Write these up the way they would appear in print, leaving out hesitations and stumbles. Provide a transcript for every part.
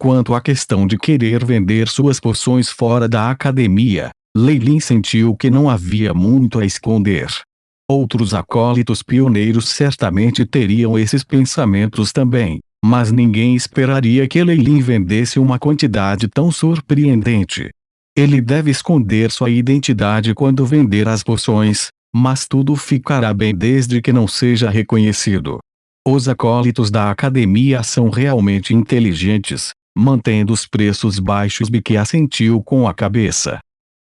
Quanto à questão de querer vender suas poções fora da academia, Lei Lin sentiu que não havia muito a esconder. Outros acólitos pioneiros certamente teriam esses pensamentos também, mas ninguém esperaria que Lei Lin vendesse uma quantidade tão surpreendente. Ele deve esconder sua identidade quando vender as poções, mas tudo ficará bem desde que não seja reconhecido. Os acólitos da academia são realmente inteligentes, mantendo os preços baixos. Bique assentiu com a cabeça.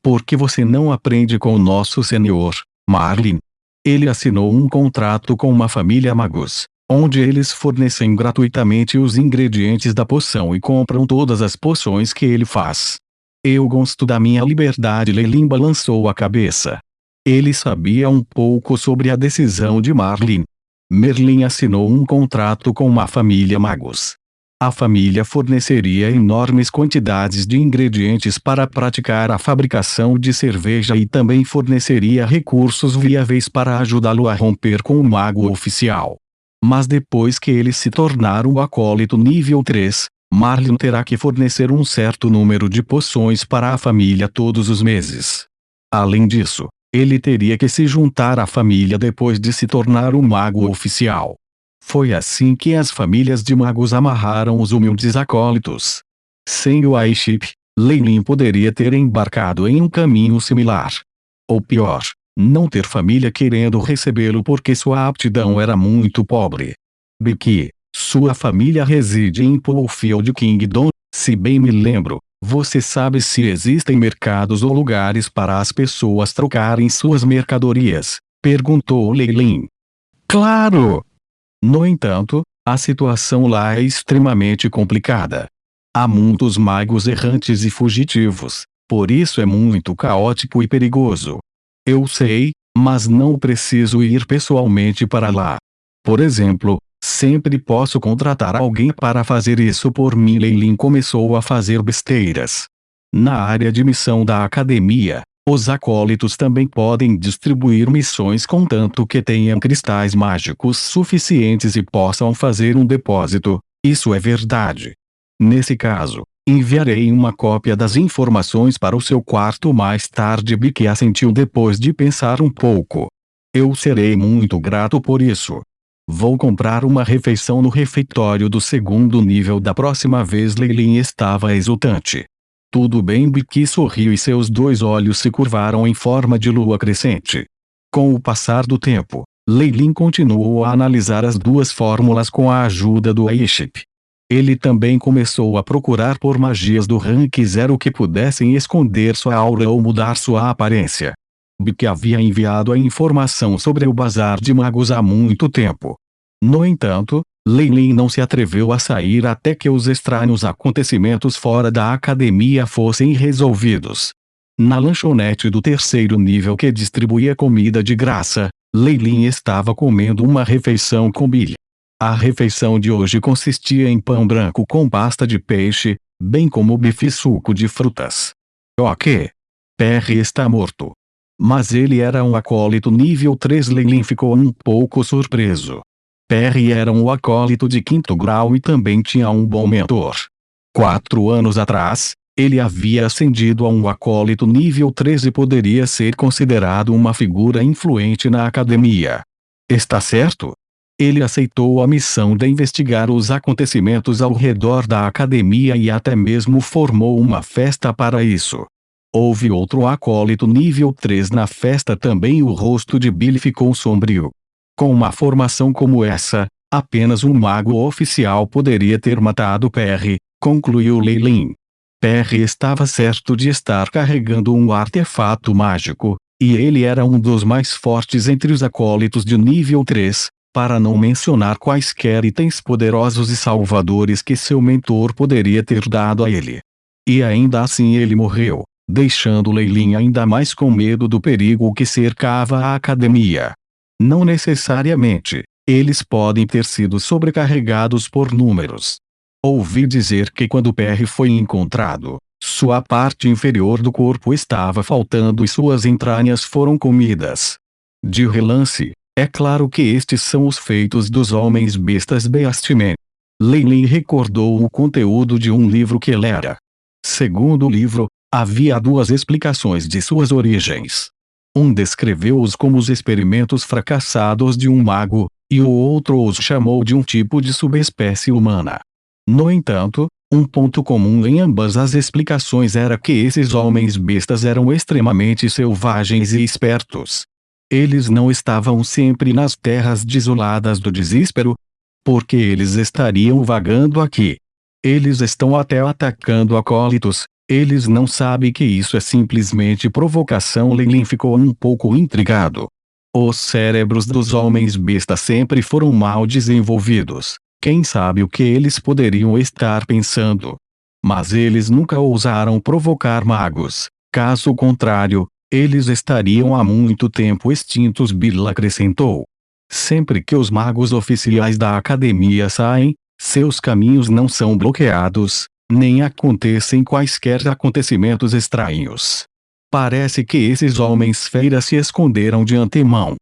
Por que você não aprende com o nosso senhor, Marlin? Ele assinou um contrato com uma família Magus, onde eles fornecem gratuitamente os ingredientes da poção e compram todas as poções que ele faz. Eu gosto da minha liberdade. Lei Lin balançou a cabeça. Ele sabia um pouco sobre a decisão de Marlin. Merlin assinou um contrato com uma família Magus. A família forneceria enormes quantidades de ingredientes para praticar a fabricação de cerveja e também forneceria recursos viáveis para ajudá-lo a romper com o mago oficial. Mas depois que ele se tornar um acólito nível 3, Marlin terá que fornecer um certo número de poções para a família todos os meses. Além disso, ele teria que se juntar à família depois de se tornar um mago oficial. Foi assim que as famílias de magos amarraram os humildes acólitos. Sem o airship, Lei Lin poderia ter embarcado em um caminho similar. Ou pior, não ter família querendo recebê-lo porque sua aptidão era muito pobre. Bique, sua família reside em Poolfield Kingdom, se bem me lembro. Você sabe se existem mercados ou lugares para as pessoas trocarem suas mercadorias? Perguntou Lei Lin. Claro! No entanto, a situação lá é extremamente complicada. Há muitos magos errantes e fugitivos, por isso é muito caótico e perigoso. Eu sei, mas não preciso ir pessoalmente para lá. Por exemplo, sempre posso contratar alguém para fazer isso por mim. Lei Lin começou a fazer besteiras. Na área de missão da academia, os acólitos também podem distribuir missões contanto que tenham cristais mágicos suficientes e possam fazer um depósito. Isso é verdade. Nesse caso, enviarei uma cópia das informações para o seu quarto mais tarde. Bique assentiu depois de pensar um pouco. Eu serei muito grato por isso. Vou comprar uma refeição no refeitório do segundo nível da próxima vez. Lei Lin estava exultante. Tudo bem. Bique sorriu e seus dois olhos se curvaram em forma de lua crescente. Com o passar do tempo, Lei Lin continuou a analisar as duas fórmulas com a ajuda do airship. Ele também começou a procurar por magias do rank 0 que pudessem esconder sua aura ou mudar sua aparência. Bique havia enviado a informação sobre o bazar de magos há muito tempo. No entanto, Lei Lin não se atreveu a sair até que os estranhos acontecimentos fora da academia fossem resolvidos. Na lanchonete do terceiro nível que distribuía comida de graça, Lei Lin estava comendo uma refeição com Billy. A refeição de hoje consistia em pão branco com pasta de peixe, bem como bife e suco de frutas. Ok. Perry está morto. Mas ele era um acólito nível 3. Lei Lin ficou um pouco surpreso. Perry era um acólito de 5º grau e também tinha um bom mentor. 4 anos atrás, ele havia ascendido a um acólito nível 3 e poderia ser considerado uma figura influente na academia. Está certo? Ele aceitou a missão de investigar os acontecimentos ao redor da academia e até mesmo formou uma festa para isso. Houve outro acólito nível 3 na festa também e o rosto de Billy ficou sombrio. Com uma formação como essa, apenas um mago oficial poderia ter matado Perry, concluiu Lei Lin. Perry estava certo de estar carregando um artefato mágico, e ele era um dos mais fortes entre os acólitos de nível 3, para não mencionar quaisquer itens poderosos e salvadores que seu mentor poderia ter dado a ele. E ainda assim ele morreu, deixando Lei Lin ainda mais com medo do perigo que cercava a academia. Não necessariamente, eles podem ter sido sobrecarregados por números. Ouvi dizer que quando Perry foi encontrado, sua parte inferior do corpo estava faltando e suas entranhas foram comidas. De relance, é claro que estes são os feitos dos homens bestas Beastmen. Leilin recordou o conteúdo de um livro que lera. Segundo o livro, havia duas explicações de suas origens. Um descreveu-os como os experimentos fracassados de um mago, e o outro os chamou de um tipo de subespécie humana. No entanto, um ponto comum em ambas as explicações era que esses homens bestas eram extremamente selvagens e espertos. Eles não estavam sempre nas terras desoladas do desespero, porque eles estariam vagando aqui. Eles estão até atacando acólitos, eles não sabem que isso é simplesmente provocação. Leilin ficou um pouco intrigado. Os cérebros dos homens bestas sempre foram mal desenvolvidos. Quem sabe o que eles poderiam estar pensando? Mas eles nunca ousaram provocar magos. Caso contrário, eles estariam há muito tempo extintos. Bill acrescentou. Sempre que os magos oficiais da academia saem, seus caminhos não são bloqueados, nem acontecem quaisquer acontecimentos estranhos. Parece que esses homens-feira se esconderam de antemão.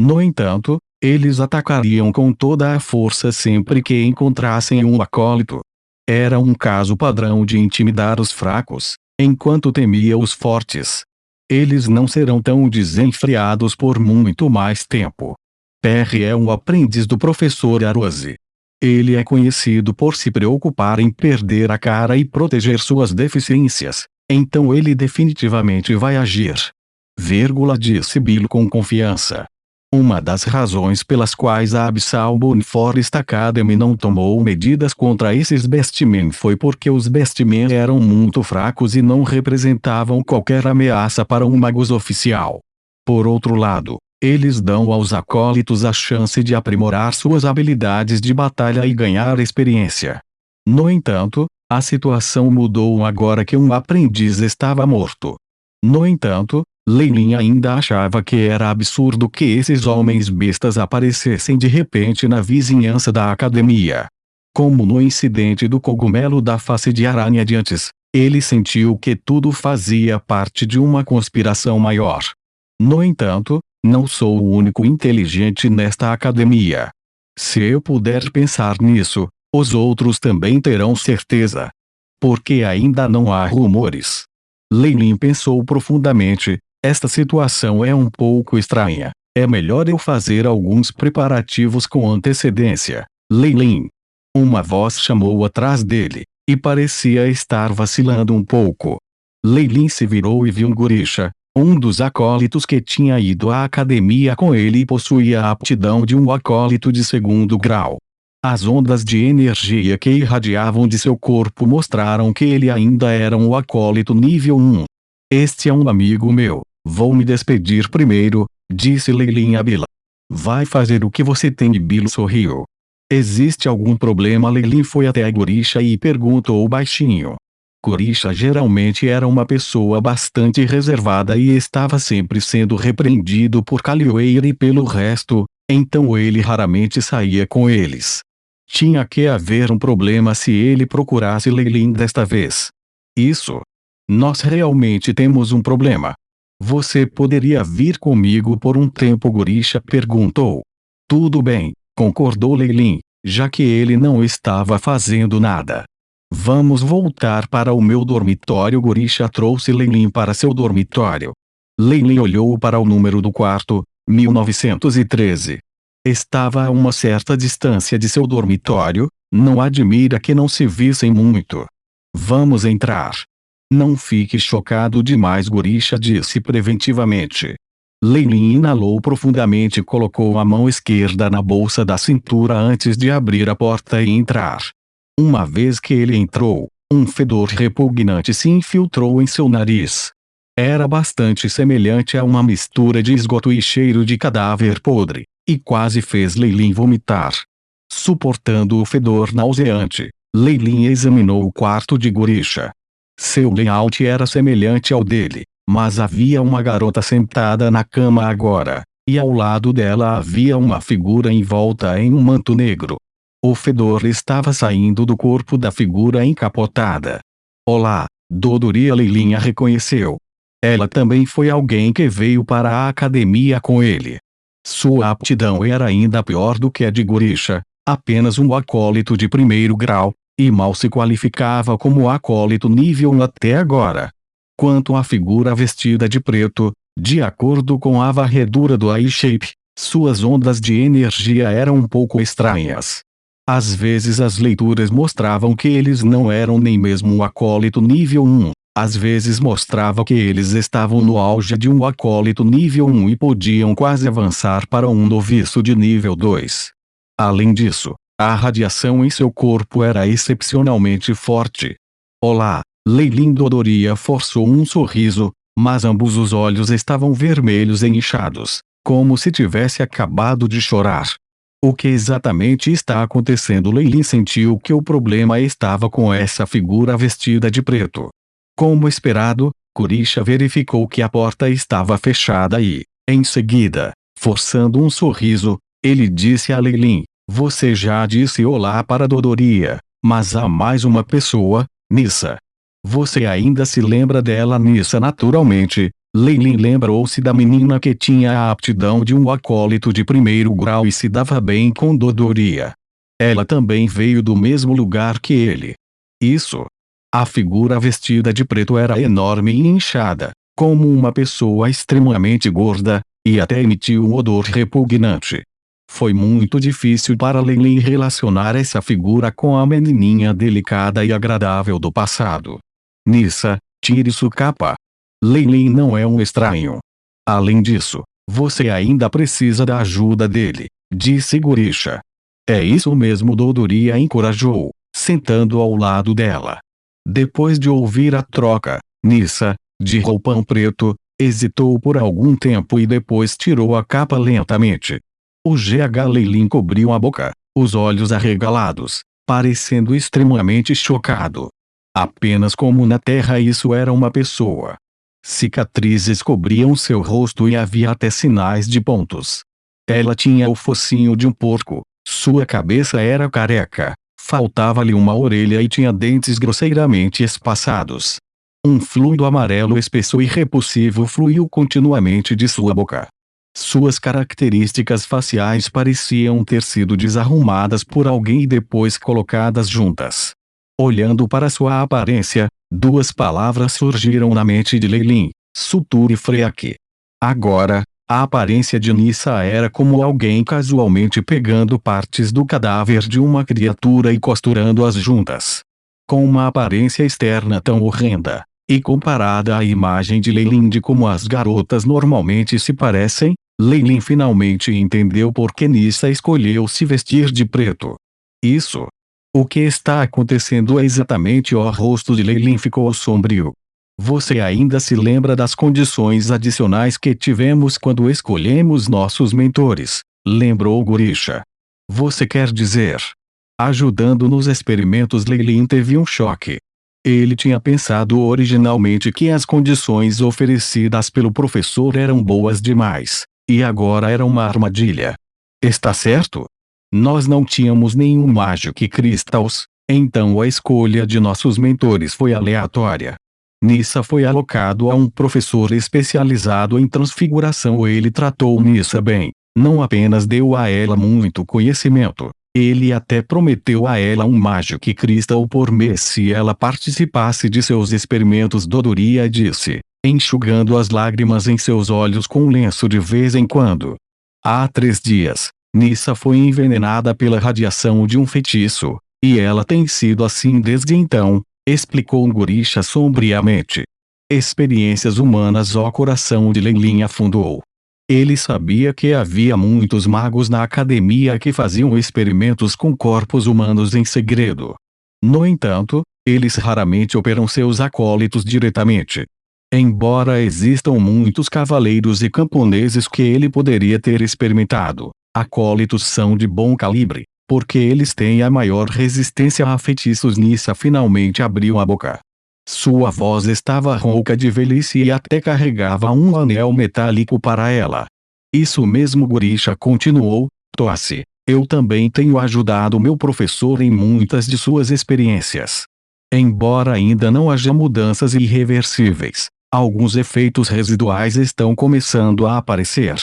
No entanto, eles atacariam com toda a força sempre que encontrassem um acólito. Era um caso padrão de intimidar os fracos, enquanto temia os fortes. Eles não serão tão desenfreados por muito mais tempo. Perry é um aprendiz do professor Arose. Ele é conhecido por se preocupar em perder a cara e proteger suas deficiências, então ele definitivamente vai agir. Disse Bill com confiança. Uma das razões pelas quais a Abyssal Moonforest Academy não tomou medidas contra esses Bestmen foi porque os Bestmen eram muito fracos e não representavam qualquer ameaça para um magus oficial. Por outro lado, eles dão aos acólitos a chance de aprimorar suas habilidades de batalha e ganhar experiência. No entanto, a situação mudou agora que um aprendiz estava morto. No entanto, Leilin ainda achava que era absurdo que esses homens bestas aparecessem de repente na vizinhança da academia. Como no incidente do cogumelo da face de aranha de antes, ele sentiu que tudo fazia parte de uma conspiração maior. No entanto, não sou o único inteligente nesta academia. Se eu puder pensar nisso, os outros também terão certeza. Porque ainda não há rumores. Leilin pensou profundamente. Esta situação é um pouco estranha. É melhor eu fazer alguns preparativos com antecedência. Leilin. Uma voz chamou atrás dele, e parecia estar vacilando um pouco. Leilin se virou e viu Gurisha, um dos acólitos que tinha ido à academia com ele e possuía a aptidão de um acólito de segundo grau. As ondas de energia que irradiavam de seu corpo mostraram que ele ainda era um acólito nível 1. Este é um amigo meu. Vou me despedir primeiro, disse Leilin a Bill. Vai fazer o que você tem. E Bill sorriu. Existe algum problema? Leilin foi até a Gurisha e perguntou baixinho. Gurisha geralmente era uma pessoa bastante reservada e estava sempre sendo repreendido por Calyweir e pelo resto, então ele raramente saía com eles. Tinha que haver um problema se ele procurasse Leilin desta vez. Isso. Nós realmente temos um problema. Você poderia vir comigo por um tempo? Gurisha perguntou. Tudo bem, concordou Leilin, já que ele não estava fazendo nada. Vamos voltar para o meu dormitório. Gurisha trouxe Leilin para seu dormitório. Leilin olhou para o número do quarto, 1913. Estava a uma certa distância de seu dormitório, não admira que não se vissem muito. Vamos entrar. Não fique chocado demais. Gurisha disse preventivamente. Leilin inalou profundamente e colocou a mão esquerda na bolsa da cintura antes de abrir a porta e entrar. Uma vez que ele entrou, um fedor repugnante se infiltrou em seu nariz. Era bastante semelhante a uma mistura de esgoto e cheiro de cadáver podre, e quase fez Leilin vomitar. Suportando o fedor nauseante, Leilin examinou o quarto de Gurisha. Seu layout era semelhante ao dele, mas havia uma garota sentada na cama agora, e ao lado dela havia uma figura envolta em um manto negro. O fedor estava saindo do corpo da figura encapotada. Olá, Dodoria. Leilin a reconheceu. Ela também foi alguém que veio para a academia com ele. Sua aptidão era ainda pior do que a de Gurisha, apenas um acólito de primeiro grau, e mal se qualificava como acólito nível 1 até agora. Quanto à figura vestida de preto, de acordo com a varredura do I-Shape, suas ondas de energia eram um pouco estranhas. Às vezes as leituras mostravam que eles não eram nem mesmo um acólito nível 1, às vezes mostrava que eles estavam no auge de um acólito nível 1 e podiam quase avançar para um noviço de nível 2. Além disso, a radiação em seu corpo era excepcionalmente forte. Olá, Leilin Dodoria forçou um sorriso, mas ambos os olhos estavam vermelhos e inchados, como se tivesse acabado de chorar. O que exatamente está acontecendo? Leilin sentiu que o problema estava com essa figura vestida de preto. Como esperado, Kurisha verificou que a porta estava fechada e, em seguida, forçando um sorriso, ele disse a Leilin: "Você já disse olá para Dodoria, mas há mais uma pessoa, Nissa. Você ainda se lembra dela?" Nissa naturalmente. Leilin lembrou-se da menina que tinha a aptidão de um acólito de primeiro grau e se dava bem com Dodoria. Ela também veio do mesmo lugar que ele. Isso. A figura vestida de preto era enorme e inchada, como uma pessoa extremamente gorda, e até emitiu um odor repugnante. Foi muito difícil para Leilin relacionar essa figura com a menininha delicada e agradável do passado. Nissa, tire sua capa. Leilin não é um estranho. Além disso, você ainda precisa da ajuda dele, disse Kurisha. É isso mesmo, Dodoria encorajou, sentando ao lado dela. Depois de ouvir a troca, Nissa, de roupão preto, hesitou por algum tempo e depois tirou a capa lentamente. O GH Leilin cobriu a boca, os olhos arregalados, parecendo extremamente chocado. Apenas como na Terra isso era uma pessoa. Cicatrizes cobriam seu rosto e havia até sinais de pontos. Ela tinha o focinho de um porco, sua cabeça era careca, faltava-lhe uma orelha e tinha dentes grosseiramente espaçados. Um fluido amarelo espesso e repulsivo fluiu continuamente de sua boca. Suas características faciais pareciam ter sido desarrumadas por alguém e depois colocadas juntas. Olhando para sua aparência, duas palavras surgiram na mente de Leilin: sutura e freak. Agora, a aparência de Nissa era como alguém casualmente pegando partes do cadáver de uma criatura e costurando-as juntas. Com uma aparência externa tão horrenda, e comparada à imagem de Leilin de como as garotas normalmente se parecem, Leilin finalmente entendeu por que Nissa escolheu se vestir de preto. Isso. O que está acontecendo é exatamente. O rosto de Leilin ficou sombrio. Você ainda se lembra das condições adicionais que tivemos quando escolhemos nossos mentores, lembrou Kurisha. Você quer dizer? Ajudando nos experimentos. Leilin teve um choque. Ele tinha pensado originalmente que as condições oferecidas pelo professor eram boas demais, e agora era uma armadilha. Está certo? Nós não tínhamos nenhum Magic Crystals, então a escolha de nossos mentores foi aleatória. Nissa foi alocado a um professor especializado em transfiguração. Ele tratou Nissa bem, não apenas deu a ela muito conhecimento, ele até prometeu a ela um Magic Crystal por mês se ela participasse de seus experimentos. Dodoria disse, enxugando as lágrimas em seus olhos com um lenço de vez em quando. Há 3 dias. Nissa foi envenenada pela radiação de um feitiço, e ela tem sido assim desde então, explicou Kurisha sombriamente. Experiências humanas. O coração de Leilin afundou. Ele sabia que havia muitos magos na academia que faziam experimentos com corpos humanos em segredo. No entanto, eles raramente operam seus acólitos diretamente. Embora existam muitos cavaleiros e camponeses que ele poderia ter experimentado, acólitos são de bom calibre, porque eles têm a maior resistência a feitiços. Nissa finalmente abriu a boca. Sua voz estava rouca de velhice e até carregava um anel metálico para ela. Isso mesmo, Kurisha continuou, tosse. Eu também tenho ajudado meu professor em muitas de suas experiências. Embora ainda não haja mudanças irreversíveis, alguns efeitos residuais estão começando a aparecer.